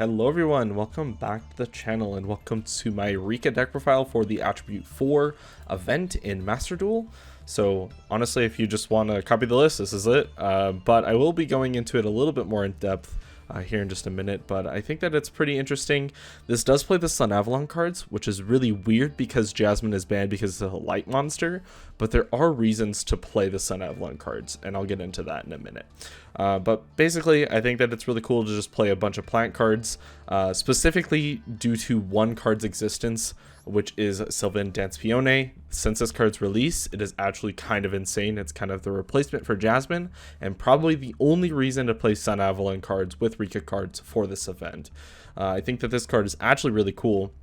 Hello everyone, welcome back to the channel and welcome to my RIKKA deck profile for the Attribute 4 event in Master Duel. So honestly, if you just want to copy the list, this is it, but I will be going into it a little bit more in depth here in just a minute, but I think that it's pretty interesting. This does play the Sun Avalon cards, which is really weird because Jasmine is banned because it's a light monster, but there are reasons to play the Sun Avalon cards, and I'll get into that in a minute. But basically, I think that it's really cool to just play a bunch of plant cards, specifically due to one card's existence, which is Sylvan Dancepione. Since this card's release, it is actually kind of insane. It's kind of the replacement for Jasmine, and probably the only reason to play Sun Avalon cards with RIKKA cards for this event. I think that this card is actually really cool.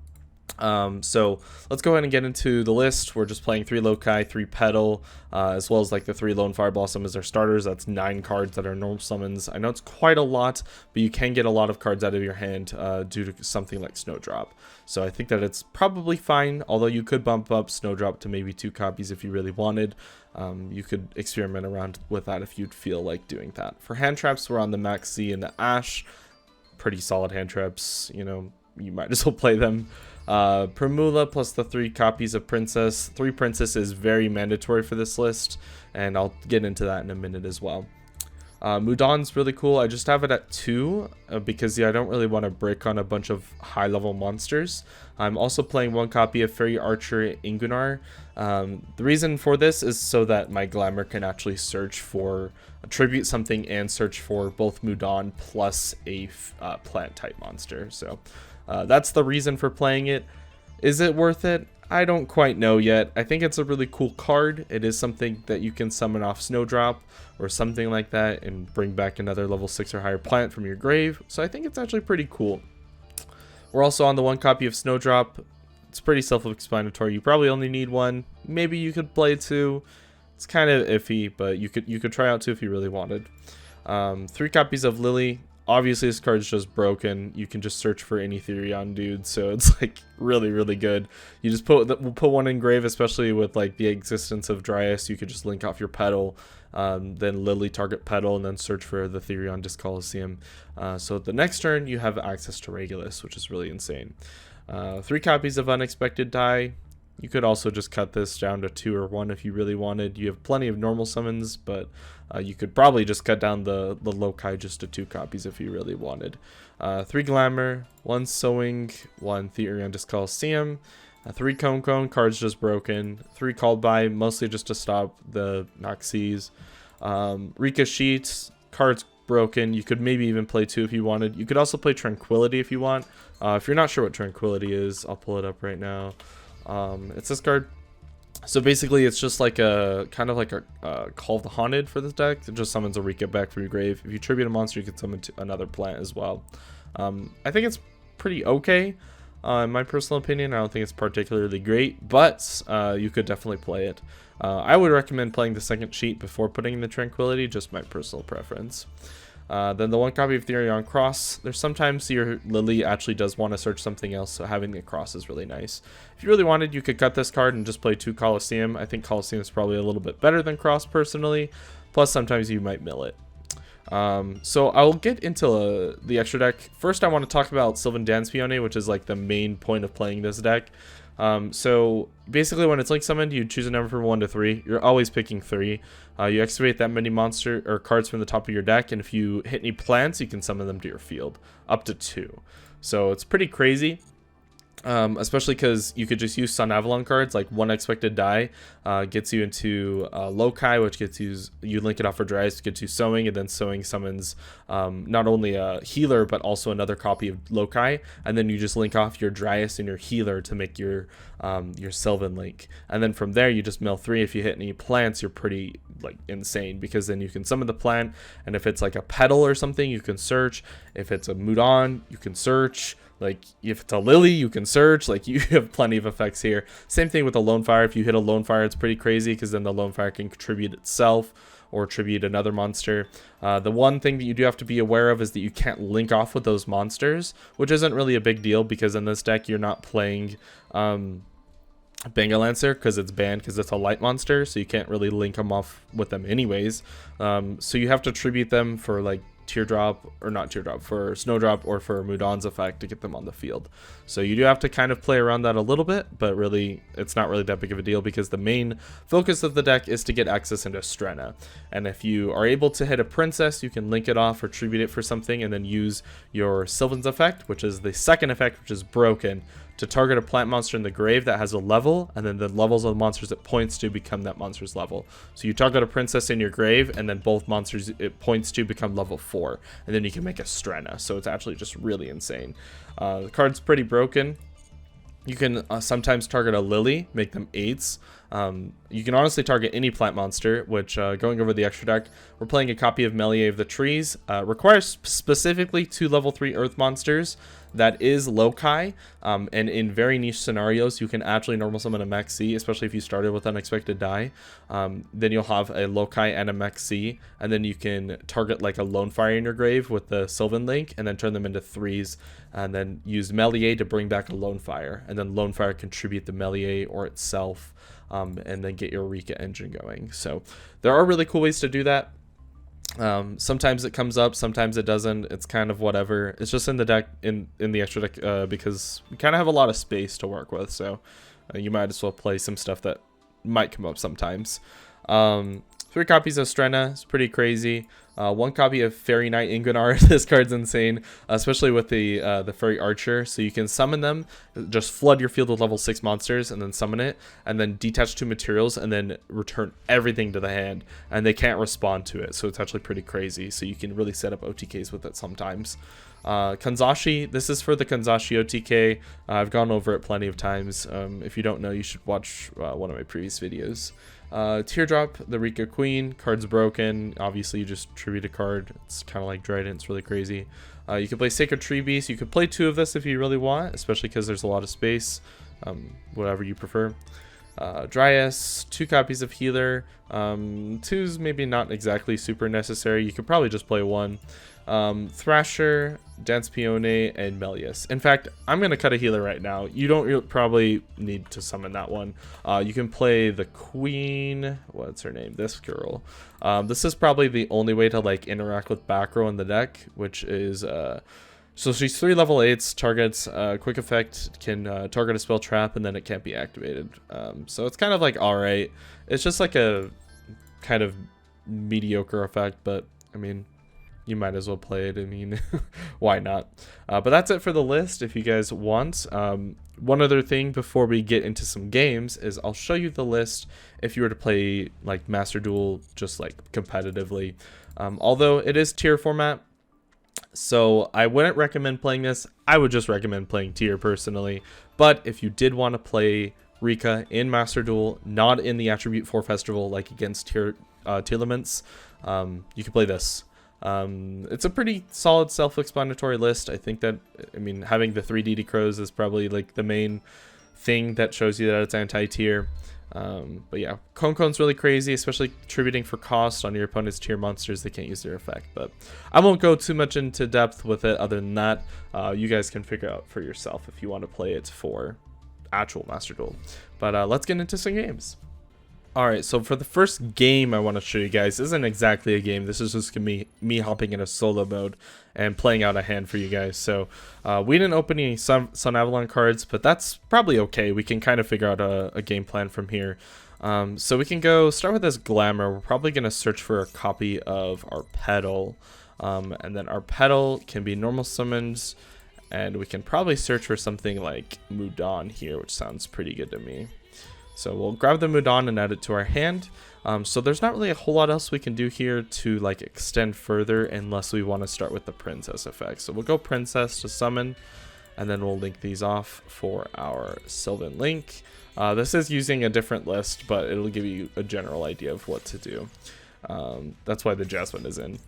So let's go ahead and get into the list. We're just playing 3 Loci, 3 Petal, as well as like the 3 Lone Fire Blossom as our starters. That's 9 cards that are normal summons. I know it's quite a lot, but you can get a lot of cards out of your hand due to something like Snowdrop. So I think that it's probably fine, although you could bump up Snowdrop to maybe 2 copies if you really wanted. You could experiment around with that if you'd feel like doing that. For hand traps, we're on the Max Z and the Ash. Pretty solid hand traps, you know, you might as well play them. Primula plus the 3 copies of Princess. 3 Princess is very mandatory for this list, and I'll get into that in a minute as well. Mudan's really cool. I just have it at 2 because I don't really want to brick on a bunch of high level monsters. I'm also playing 1 copy of Fairy Archer Ingunar. The reason for this is so that my Glamour can actually search for attribute something and search for both Mudan plus a plant type monster. So that's the reason for playing it. Is it worth it? I don't quite know yet. I think it's a really cool card. It is something that you can summon off Snowdrop or something like that and bring back another level 6 or higher plant from your grave. So I think it's actually pretty cool. We're also on the 1 copy of Snowdrop. It's pretty self-explanatory. You probably only need 1. Maybe you could play 2. It's kind of iffy, but you could try out 2 if you really wanted. 3 copies of Lily. Obviously, this card's just broken. You can just search for any Therion dude, so it's like really, really good. You just we'll put 1 in grave, especially with like the existence of Dryas. You could just link off your Petal, then Lily target Petal, and then search for the Therion Disc Coliseum. So the next turn, you have access to Lyrilusc, which is really insane. 3 copies of Unexpected Die. You could also just cut this down to 2 or 1 if you really wanted. You have plenty of normal summons, but you could probably just cut down the Loci just to 2 copies if you really wanted. 3 Glamour, 1 Sewing, 1 Therion Disc Coliseum, 3 Cone, cards just broken, 3 Called By, mostly just to stop the Noxys. RIKKA Sheets, cards broken. You could maybe even play 2 if you wanted. You could also play Tranquility if you want. If you're not sure what Tranquility is, I'll pull it up right now. It's this card. So basically it's just like a kind of like a Call of the Haunted for this deck. It just summons a RIKKA back from your grave. If you tribute a monster, you can summon another plant as well. I think it's pretty okay. In my personal opinion, I don't think it's particularly great, but you could definitely play it. I would recommend playing the second sheet before putting in the Tranquility, just my personal preference. Then the 1 copy of Therion Cross. There's sometimes your Lily actually does want to search something else, so having the Cross is really nice. If you really wanted, you could cut this card and just play 2 Coliseum. I think Coliseum is probably a little bit better than Cross personally, plus sometimes you might mill it. So I'll get into the extra deck. First, I want to talk about Sylvan Dancepione, which is like the main point of playing this deck. So basically when it's link summoned, you choose a number from 1 to 3. You're always picking 3. You activate that many monster or cards from the top of your deck, and if you hit any plants, you can summon them to your field, up to 2. So it's pretty crazy. Especially because you could just use Sun Avalon cards, like 1 Expected Die gets you into Loci, which gets you link it off for Dryas, gets you Sewing, and then Sewing summons not only a healer but also another copy of Loci, and then you just link off your Dryas and your healer to make your Sylvan link, and then from there you just mill 3. If you hit any plants, you're pretty like insane, because then you can summon the plant, and if it's like a Petal or something, you can search. If it's a Mudan, you can search. Like, if it's a Lily, you can search. Like, you have plenty of effects here. Same thing with a Lone Fire. If you hit a Lone Fire, it's pretty crazy, because then the Lone Fire can contribute itself or tribute another monster. The one thing that you do have to be aware of is that you can't link off with those monsters, which isn't really a big deal, because in this deck, you're not playing Bengal Lancer because it's banned because it's a light monster, so you can't really link them off with them anyways. So you have to tribute them for like Teardrop, or not Teardrop, for Snowdrop or for Mudan's effect to get them on the field. So you do have to kind of play around that a little bit, but really it's not really that big of a deal because the main focus of the deck is to get access into Strenna. And if you are able to hit a princess, you can link it off or tribute it for something and then use your Sylvan's effect, which is the second effect, which is broken, to target a plant monster in the grave that has a level, and then the levels of the monsters it points to become that monster's level. So you target a princess in your grave, and then both monsters it points to become level 4, and then you can make a Strenna. So it's actually just really insane. The card's pretty broken. You can sometimes target a Lily, make them 8s. You can honestly target any plant monster, which, going over the extra deck, we're playing a copy of Melee of the Trees. Requires specifically 2 level 3 earth monsters. That is Loci, and in very niche scenarios, you can actually normal summon a Mech C, especially if you started with Unexpected Die. Then you'll have a Loci and a Mech C, and then you can target like a Lone Fire in your grave with the Sylvan Link, and then turn them into 3s, and then use Melee to bring back a Lone Fire, and then Lone Fire contribute the Melee or itself, and then get your RIKKA engine going. So there are really cool ways to do that. Sometimes it comes up, sometimes it doesn't. It's kind of whatever. It's just in the deck, in the extra deck, because we kind of have a lot of space to work with, so you might as well play some stuff that might come up sometimes. 3 copies of Strenna is pretty crazy. 1 copy of Fairy Knight Ingwenar. This card's insane, especially with the Fairy Archer. So you can summon them, just flood your field with level 6 monsters, and then summon it, and then detach 2 materials, and then return everything to the hand, and they can't respond to it. So it's actually pretty crazy. So you can really set up OTKs with it sometimes. Kanzashi, this is for the Kanzashi OTK. I've gone over it plenty of times. If you don't know, you should watch one of my previous videos. Teardrop, the RIKKA Queen. Card's broken. Obviously, you just tribute a card. It's kind of like Dryden. It's really crazy. You can play Sacred Tree Beast. You could play 2 of this if you really want, especially because there's a lot of space. Whatever you prefer. Dryas, 2 copies of Healer. 2's maybe not exactly super necessary. You could probably just play 1. Thrasher, Dancepione, and Melius. In fact, I'm going to cut a healer right now. You don't probably need to summon that one. You can play the Queen. What's her name? This girl. This is probably the only way to like interact with back row in the deck, which is so she's 3 level 8s, targets quick effect, can target a spell trap, and then it can't be activated. So it's kind of like alright. It's just like a kind of mediocre effect, but I mean, you might as well play it. I mean, why not? But that's it for the list. If you guys want, one other thing before we get into some games is I'll show you the list if you were to play like Master Duel just like competitively. Although it is tier format, so I wouldn't recommend playing this. I would just recommend playing tier personally. But if you did want to play RIKKA in Master Duel, not in the Attribute 4 Festival like against tier elements, you can play this. It's a pretty solid self-explanatory list. I think that, I mean, having the 3 DD Crows is probably like the main thing that shows you that it's anti-tier. But yeah, Concon's really crazy, especially contributing for cost on your opponent's tier monsters. They can't use their effect, but I won't go too much into depth with it. Other than that, you guys can figure out for yourself if you want to play it for actual Master Duel. But let's get into some games. Alright, so for the first game I want to show you guys isn't exactly a game. This is just gonna be me hopping in a solo mode and playing out a hand for you guys. So we didn't open any Sun Avalon cards, but that's probably okay. We can kind of figure out a game plan from here. So we can start with this Glamour. We're probably going to search for a copy of our Petal. And then our Petal can be normal summons. And we can probably search for something like Mudan here, which sounds pretty good to me. So we'll grab the Mudan and add it to our hand. So there's not really a whole lot else we can do here to like extend further unless we want to start with the Princess effect. So we'll go Princess to summon, and then we'll link these off for our Sylvan Link. This is using a different list, but it'll give you a general idea of what to do. That's why the Jasmine is in.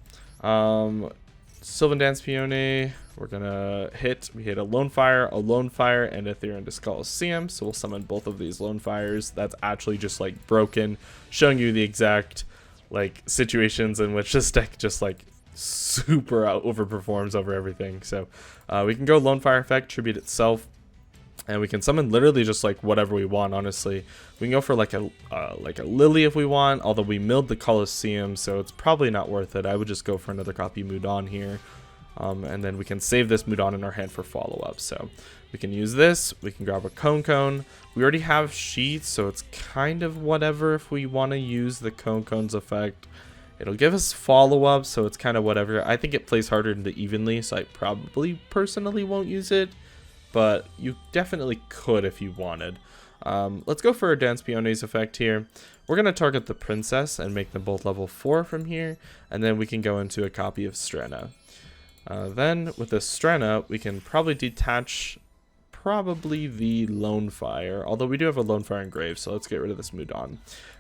Sylvan Dancepione, we're gonna we hit a Lone Fire, and a Therian Coliseum, so we'll summon both of these Lone Fires. That's actually just like broken, showing you the exact like situations in which this deck just like super overperforms over everything. So we can go Lone Fire effect, tribute itself. And we can summon literally just like whatever we want, honestly. We can go for like a Lily if we want, although we milled the Colosseum, so it's probably not worth it. I would just go for another copy Mudon here. And then we can save this Mudon in our hand for follow-up. So we can use this. We can grab a Cone. We already have Sheets, so it's kind of whatever if we want to use the Cone's effect. It'll give us follow-up, so it's kind of whatever. I think it plays harder into evenly, so I probably personally won't use it. But you definitely could if you wanted. Let's go for a Dancepione's effect here. We're going to target the Princess and make them both level 4 from here. And then we can go into a copy of Strenna. Then with this Strenna, we can probably detach probably the Lone Fire. Although we do have a Lone Fire engraved, so let's get rid of this Mudon.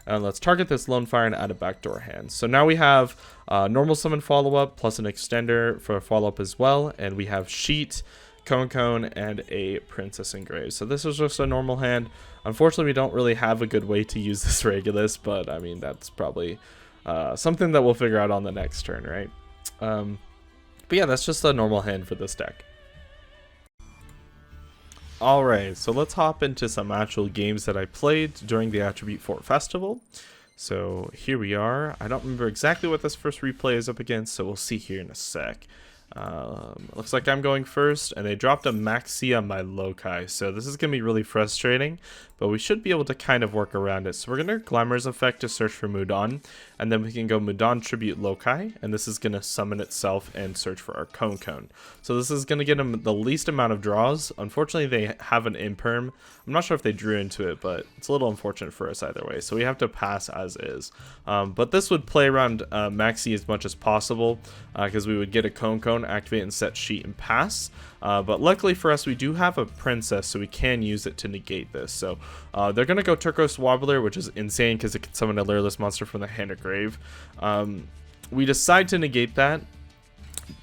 And let's target this Lone Fire and add it back to our hand. So now we have normal summon follow-up plus an extender for follow-up as well. And we have Sheet, Cone, and a Princess engraved. So this is just a normal hand. Unfortunately, we don't really have a good way to use this Regulus, but I mean, that's probably something that we'll figure out on the next turn, right? But yeah, that's just a normal hand for this deck. Alright, so let's hop into some actual games that I played during the Attribute 4 Festival. So here we are. I don't remember exactly what this first replay is up against, so we'll see here in a sec. Looks like I'm going first, and they dropped a Maxia Madolche, so this is going to be really frustrating, but we should be able to kind of work around it. So we're going to Glamour's effect to search for Mudon, and then we can go Mudon Tribute Loci, and this is going to summon itself and search for our Cone. So this is going to get them the least amount of draws. Unfortunately, they have an Imperm. I'm not sure if they drew into it, but it's a little unfortunate for us either way, so we have to pass as is. But this would play around Maxi as much as possible, because we would get a Cone, activate and set Sheet and pass. But luckily for us, we do have a Princess, so we can use it to negate this. So they're going to go Turquoise Wobbler, which is insane because it can summon a Lyrilusc monster from the hand or grave. We decide to negate that,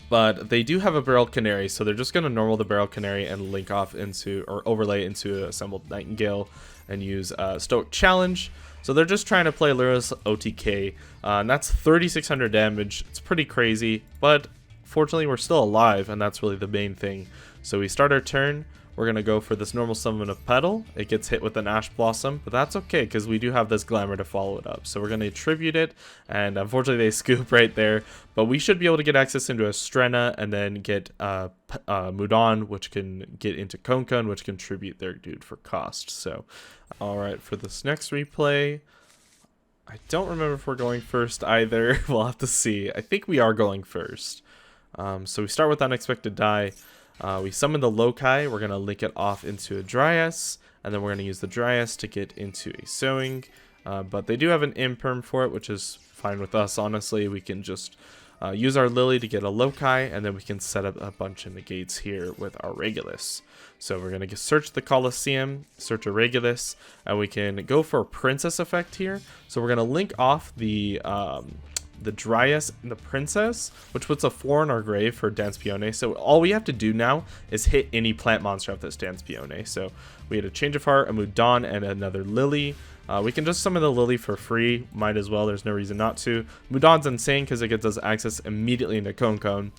but they do have a Barrel Canary, so they're just going to normal the Barrel Canary and link off into, or overlay into Assembled Nightingale and use Stoic Challenge. So they're just trying to play Lyrilusc OTK, and that's 3,600 damage. It's pretty crazy, but fortunately we're still alive, and that's really the main thing. So we start our turn. We're going to go for this normal summon of Petal. It gets hit with an Ash Blossom, but that's okay because we do have this Glamour to follow it up. So we're going to attribute it, and unfortunately they scoop right there. But we should be able to get access into a Strenna and then get Mudon, which can get into Cone, which can tribute their dude for cost. So, alright, for this next replay, I don't remember if we're going first either. We'll have to see. I think we are going first. So we start with Unexpected Die. We summon the Loci. We're going to link it off into a Dryas, and then we're going to use the Dryas to get into a Sowing. But they do have an Imperm for it, which is fine with us, honestly. We can just use our Lily to get a Loci, and then we can set up a bunch of negates here with our Regulus. So we're going to search the Colosseum, search a Regulus, and we can go for a Princess effect here. So we're going to link off the Dryas and the Princess, which puts a 4 in our grave for Dancepione. So all we have to do now is hit any plant monster of this Dancepione. So we had a Change of Heart, a Mudon, and another Lily. We can just summon the Lily for free. Might as well. There's no reason not to. Mudon's insane because it gets us access immediately into Cone.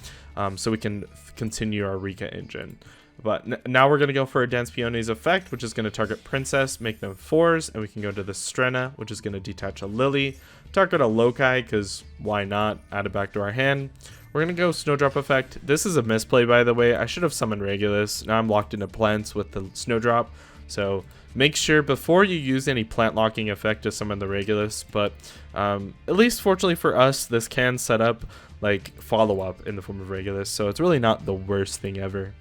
So we can continue our RIKKA engine. But now we're going to go for a Dancepione's effect, which is going to target Princess, make them 4s, and we can go to the Strenna, which is going to detach a Lily, target a Loci, because why not, add it back to our hand. We're going to go Snowdrop effect. This is a misplay, by the way. I should have summoned Regulus. Now I'm locked into plants with the Snowdrop, so make sure before you use any plant locking effect to summon the Regulus, but at least fortunately for us, this can set up like follow-up in the form of Regulus, so it's really not the worst thing ever.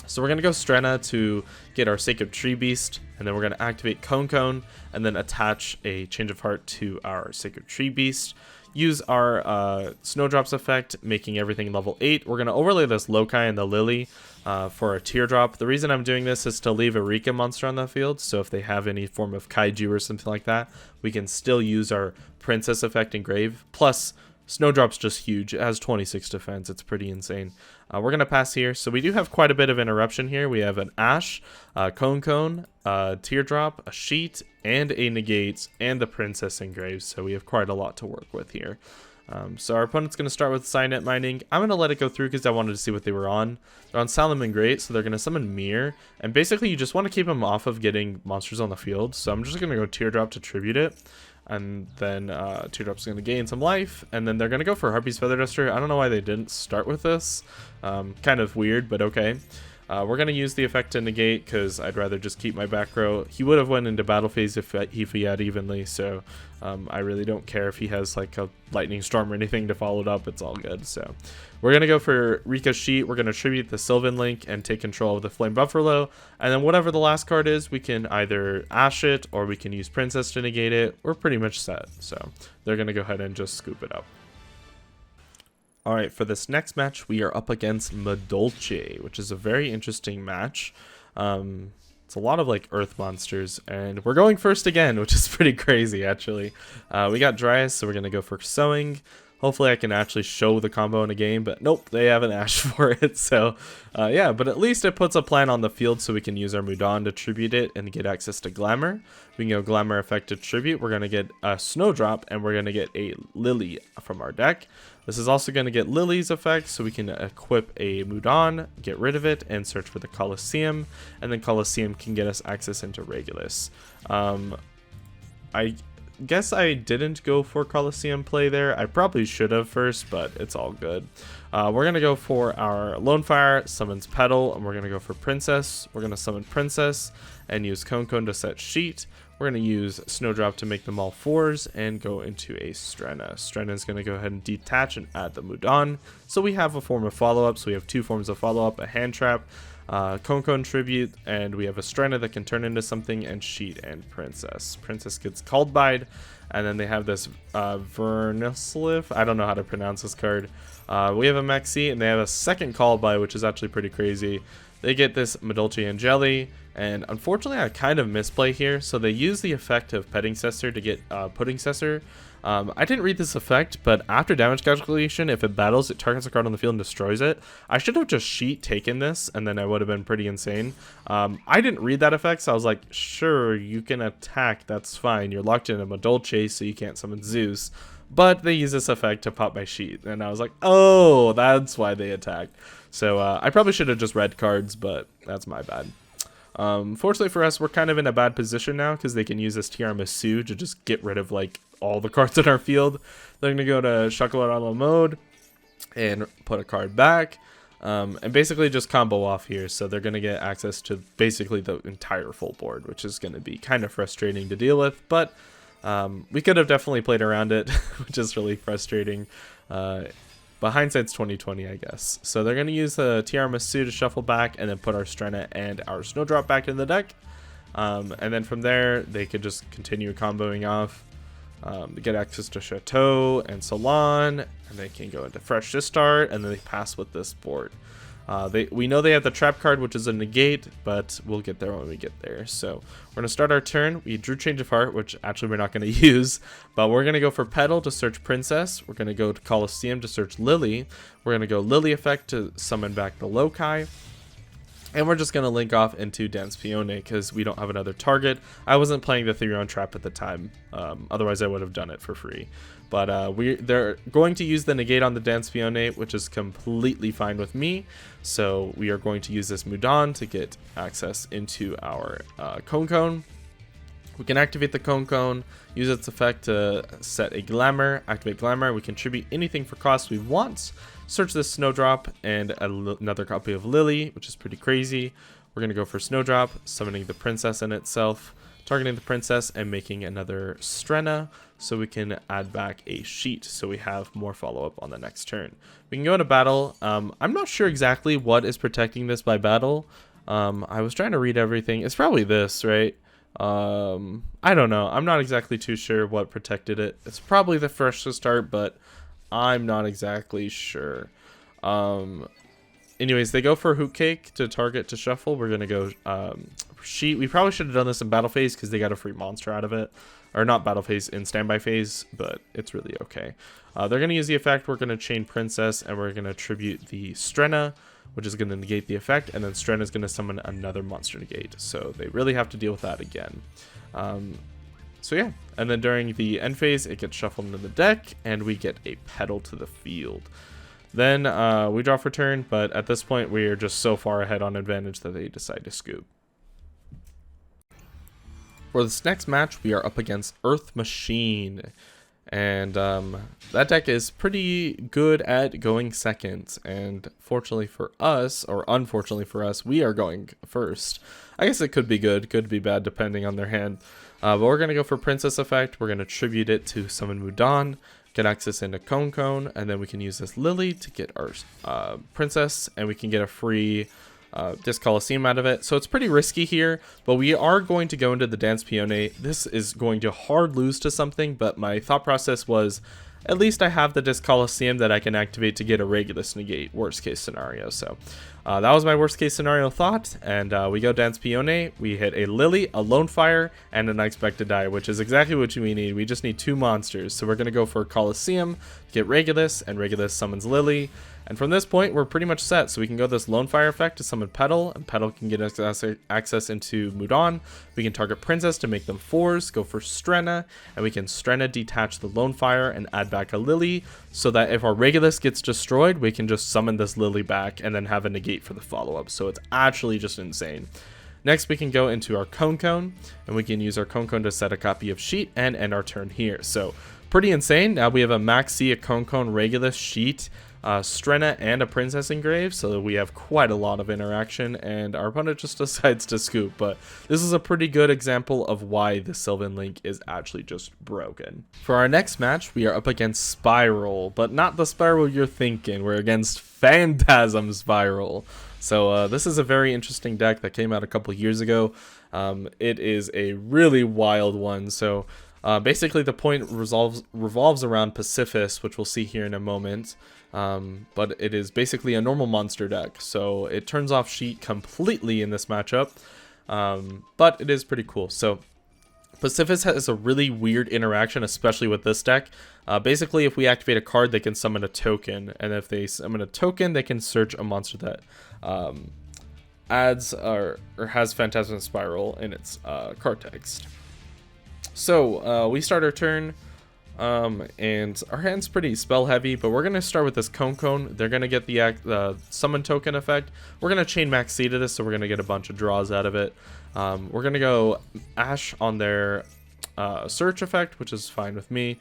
So we're going to go Strenna to get our Sacred Tree Beast, and then we're going to activate Cone, and then attach a Change of Heart to our Sacred Tree Beast. Use our Snowdrops effect, making everything level 8. We're going to overlay this Loci and the Lily for a Teardrop. The reason I'm doing this is to leave a RIKKA monster on the field, so if they have any form of Kaiju or something like that, we can still use our Princess effect engrave. Plus, Snowdrop's just huge. It has 26 defense. It's pretty insane. We're going to pass here. So we do have quite a bit of interruption here. We have an Ash, Cone, Teardrop, a Sheet, and a Negate, and the Princess engraved. So we have quite a lot to work with here. So our opponent's going to start with Cyanide Mining. I'm going to let it go through because I wanted to see what they were on. They're on Salamangreat, so they're going to summon Mirror. And basically you just want to keep them off of getting monsters on the field. So I'm just going to go Teardrop to tribute it. And then Teardrop's going to gain some life. And then they're going to go for Harpy's Feather Duster. I don't know why they didn't start with this. Kind of weird, but okay. We're going to use the effect to negate because I'd rather just keep my back row. He would have went into battle phase if he had evenly, so I really don't care if he has like a lightning storm or anything to follow it up. It's all good. So we're going to go for RIKKA's Sheet. We're going to tribute the Sylvan Link and take control of the Flame Buffalo. And then whatever the last card is, we can either Ash it or we can use Princess to negate it. We're pretty much set. So they're going to go ahead and just scoop it up. Alright, for this next match, we are up against Madolche, which is a very interesting match. It's a lot of like earth monsters, and we're going first again, which is pretty crazy actually. We got Dryas, so we're going to go for Sowing. Hopefully I can actually show the combo in a game, but nope, they have an Ash for it. So yeah, but at least it puts a plan on the field so we can use our Mudan to tribute it and get access to Glamour. We can go Glamour effect to tribute. We're going to get a Snowdrop, and we're going to get a Lily from our deck. This is also going to get Lily's effect, so we can equip a Mudan, get rid of it, and search for the Colosseum. And then Colosseum can get us access into Regulus. I guess I didn't go for Colosseum play there. I probably should have first, but it's all good. We're going to go for our Lone Fire, summons Petal, and we're going to go for Princess. We're going to summon Princess and use Cone to set Sheet. We're going to use Snowdrop to make them all 4s and go into a Strenna. Strenna is going to go ahead and detach and add the Mudan. So we have a form of follow-up. So we have 2 forms of follow-up, a Hand Trap, Cone Tribute, and we have a Strenna that can turn into something, and Sheet and Princess. Princess gets Called By, and then they have this Vernislif. I don't know how to pronounce this card. We have a Mexi, and they have a second Called By, which is actually pretty crazy. They get this Madolche and Jelly, and unfortunately I kind of misplay here, so they use the effect of Petting Cessor to get Pudding Cessor. I didn't read this effect, but after damage calculation, if it battles, it targets a card on the field and destroys it. I should have just Sheet taken this, and then I would have been pretty insane. I didn't read that effect, so I was like, sure, you can attack, that's fine. You're locked in a Madolche, so you can't summon Zeus. But they use this effect to pop my Sheet, and I was like, oh, that's why they attacked. So I probably should have just read cards, but that's my bad. Fortunately for us, we're kind of in a bad position now because they can use this Tiramisu to just get rid of like all the cards in our field. They're going to go to Chocolatado mode and put a card back and basically just combo off here. So they're going to get access to basically the entire full board, which is going to be kind of frustrating to deal with. But we could have definitely played around it, which is really frustrating. But hindsight's 2020, I guess. So they're going to use the Tiramisu to shuffle back and then put our Strenna and our Snowdrop back in the deck. And then from there, they could just continue comboing off. Get access to Chateau and Salon, and they can go into Fresh to start, and then they pass with this board. We know they have the trap card, which is a negate, but we'll get there when we get there. So we're going to start our turn. We drew Change of Heart, which actually we're not going to use, but we're going to go for Petal to search Princess. We're going to go to Colosseum to search Lily. We're going to go Lily effect to summon back the Loci. And we're just going to link off into Dancepione because we don't have another target. I wasn't playing the 3-round trap at the time. Otherwise, I would have done it for free. But they're going to use the negate on the Dancepione, which is completely fine with me. So we are going to use this Mudan to get access into our Cone. We can activate the Cone, use its effect to set a Glamour, activate Glamour. We can tribute anything for cost we want. Search this Snowdrop and another copy of Lily, which is pretty crazy. We're going to go for Snowdrop, summoning the Princess in itself, targeting the Princess and making another Strenna so we can add back a Sheet so we have more follow-up on the next turn. We can go into battle. I'm not sure exactly what is protecting this by battle. I was trying to read everything. It's probably this, right? I don't know. I'm not exactly too sure what protected it. It's probably the Fresh to start, but I'm not exactly sure. Anyways, they go for Hoot Cake to target to shuffle. We're gonna go Sheet. We probably should have done this in battle phase because they got a free monster out of it, or not battle phase, in standby phase, but it's really okay. They're gonna use the effect. We're gonna chain Princess and we're gonna tribute the Strenna, which is gonna negate the effect, and then Strenna is gonna summon another monster negate. So they really have to deal with that again. So yeah, and then during the end phase, it gets shuffled into the deck, and we get a Petal to the field. Then we draw for turn, but at this point, we are just so far ahead on advantage that they decide to scoop. For this next match, we are up against Earth Machine. And that deck is pretty good at going second, and fortunately for us, or unfortunately for us, we are going first. I guess it could be good, could be bad, depending on their hand. But we're going to go for Princess effect. We're going to tribute it to summon Mudan, get access into Cone, and then we can use this Lily to get our Princess, and we can get a free Disc Coliseum out of it. So it's pretty risky here, but we are going to go into the Dancepione. This is going to hard lose to something, but my thought process was, at least I have the Disc Coliseum that I can activate to get a Lyrilusc negate, worst case scenario. So that was my worst case scenario thought, and we go Dancepione. We hit a Lily, a Lone Fire, and an Unexpected Die, which is exactly what we need. We just need 2 monsters, so we're going to go for Coliseum, get Lyrilusc, and Lyrilusc summons Lily. And from this point, we're pretty much set. So we can go this Lone Fire effect to summon Petal, and Petal can get access into Mudan. We can target Princess to make them 4s, go for Strenna, and we can Strenna detach the Lone Fire and add back a Lily, so that if our Lyrilusc gets destroyed, we can just summon this Lily back and then have a negate for the follow-up. So it's actually just insane. Next, we can go into our Cone, and we can use our Cone to set a copy of Sheet and end our turn here. So pretty insane. Now we have a Maxi, a Cone, Lyrilusc, Sheet, Strenna, and a Princess engraved, so we have quite a lot of interaction, and our opponent just decides to scoop. But this is a pretty good example of why the Sylvan Link is actually just broken. For our next match, we are up against Spiral, but not the Spiral you're thinking. We're against Phantasm Spiral. So this is a very interesting deck that came out a couple years ago. It is a really wild one. So basically the point revolves around Pacifist, which we'll see here in a moment. But it is basically a normal monster deck, so it turns off Sheet completely in this matchup, but it is pretty cool. So Pacifist has a really weird interaction, especially with this deck. Basically, if we activate a card, they can summon a token, and if they summon a token, they can search a monster that adds or has Phantasm Spiral in its card text. So we start our turn. And our hand's pretty spell heavy, but we're going to start with this Cone. They're going to get the summon token effect. We're going to chain Max C to this, so we're going to get a bunch of draws out of it. We're going to go Ash on their search effect, which is fine with me.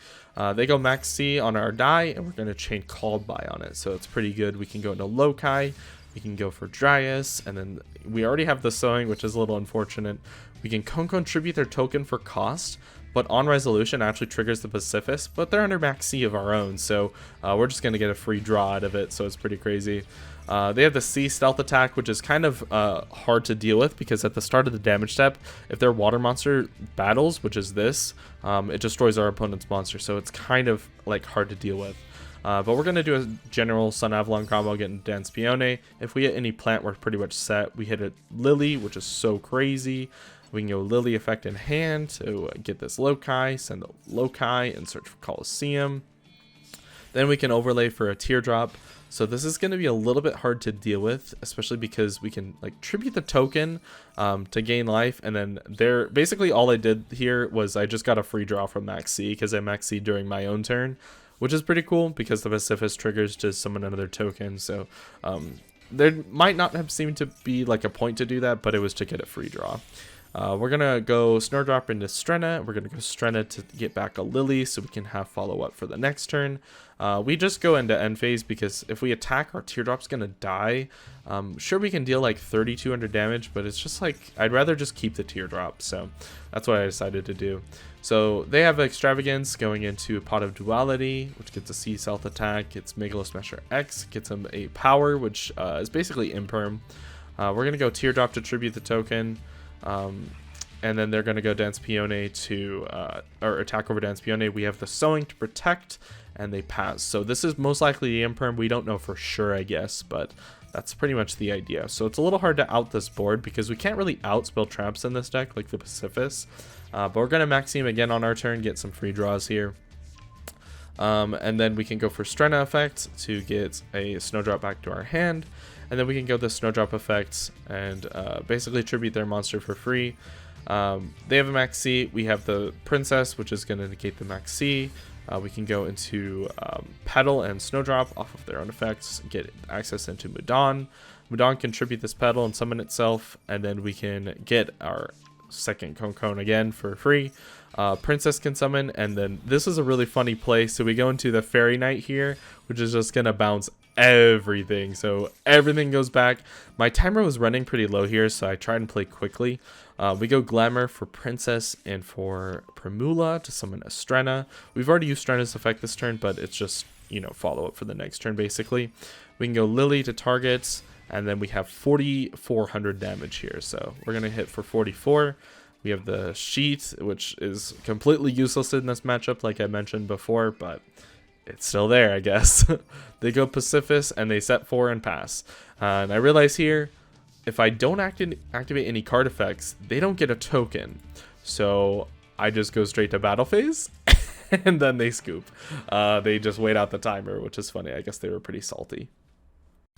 They go Max C on our die, and we're going to chain Called By on it, so it's pretty good. We can go into Loci, we can go for Dryas, and then we already have the Sowing, which is a little unfortunate. We can Cone tribute their token for cost, but on resolution actually triggers the Pacifist, but they're under Max C of our own, so we're just going to get a free draw out of it, so it's pretty crazy. They have the C stealth attack, which is kind of hard to deal with, because at the start of the damage step, if their water monster battles, which is this, it destroys our opponent's monster, so it's kind of like hard to deal with. But we're going to do a general Sun Avalon combo, getting Dancepione. If we hit any plant, we're pretty much set. We hit a Lily, which is so crazy. We can go Lily effect in hand to get this Loci, send a Loci, and search for Coliseum. Then we can overlay for a Teardrop. So this is going to be a little bit hard to deal with, especially because we can like tribute the token to gain life. And then basically all I did here was I just got a free draw from Max C because I Max C during my own turn, which is pretty cool because the Pacifist triggers to summon another token. So there might not have seemed to be like a point to do that, but it was to get a free draw. We're going to go Snowdrop into Strenna. We're going to go Strenna to get back a Lily so we can have follow-up for the next turn. We just go into end phase because if we attack, our Teardrop's going to die. Sure, we can deal like 3,200 damage, but it's just like, I'd rather just keep the Teardrop. So that's what I decided to do. So they have Extravagance going into Pot of Duality, which gets a C stealth attack. It's Megalo Smasher X, gets them a power, which is basically Imperm. We're going to go Teardrop to tribute the token. And then they're going to go Dancepione to, or attack over Dancepione. We have the Sowing to protect, and they pass. So this is most likely the Imperm. We don't know for sure, I guess, but that's pretty much the idea. So it's a little hard to out this board because we can't really outspell traps in this deck like the Pacifist. But we're going to Maxime again on our turn, get some free draws here. And then we can go for Strenna effect to get a Snowdrop back to our hand. And then we can go the Snowdrop effect and basically tribute their monster for free. They have a max C. We have the Princess, which is going to negate the max C. We can go into Petal and Snowdrop off of their own effects, get access into Mudan. Mudan can tribute this Petal and summon itself, and then we can get our second Cone again for free. Princess can summon, and then this is a really funny play. So we go into the Fairy Knight here, which is just going to bounce everything. So everything goes back. My timer was running pretty low here, so I tried and play quickly. We go Glamour for Princess and for Primula to summon Estrena. We've already used Estrena's effect this turn, but it's just, you know, follow up for the next turn basically. We can go Lily to targets, and then we have 4,400 damage here. So we're going to hit for 44. We have the Sheet, which is completely useless in this matchup like I mentioned before, but it's still there, I guess. They go Pacifist and they set 4 and pass. And I realize here, if I don't activate any card effects, they don't get a token. So I just go straight to battle phase and then they scoop. They just wait out the timer, which is funny. I guess they were pretty salty.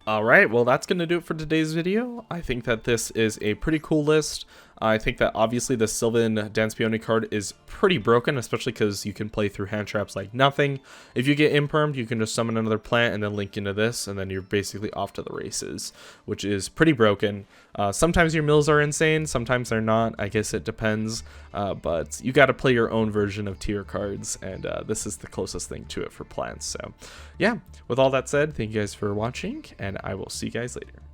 Alright, well that's going to do it for today's video. I think that this is a pretty cool list. I think that obviously the Sylvan Dancepione card is pretty broken, especially because you can play through hand traps like nothing. If you get impermed, you can just summon another plant and then link into this, and then you're basically off to the races, which is pretty broken. Sometimes your mills are insane, sometimes they're not. I guess it depends, but you got to play your own version of tier cards, and this is the closest thing to it for plants. So yeah, with all that said, thank you guys for watching, and I will see you guys later.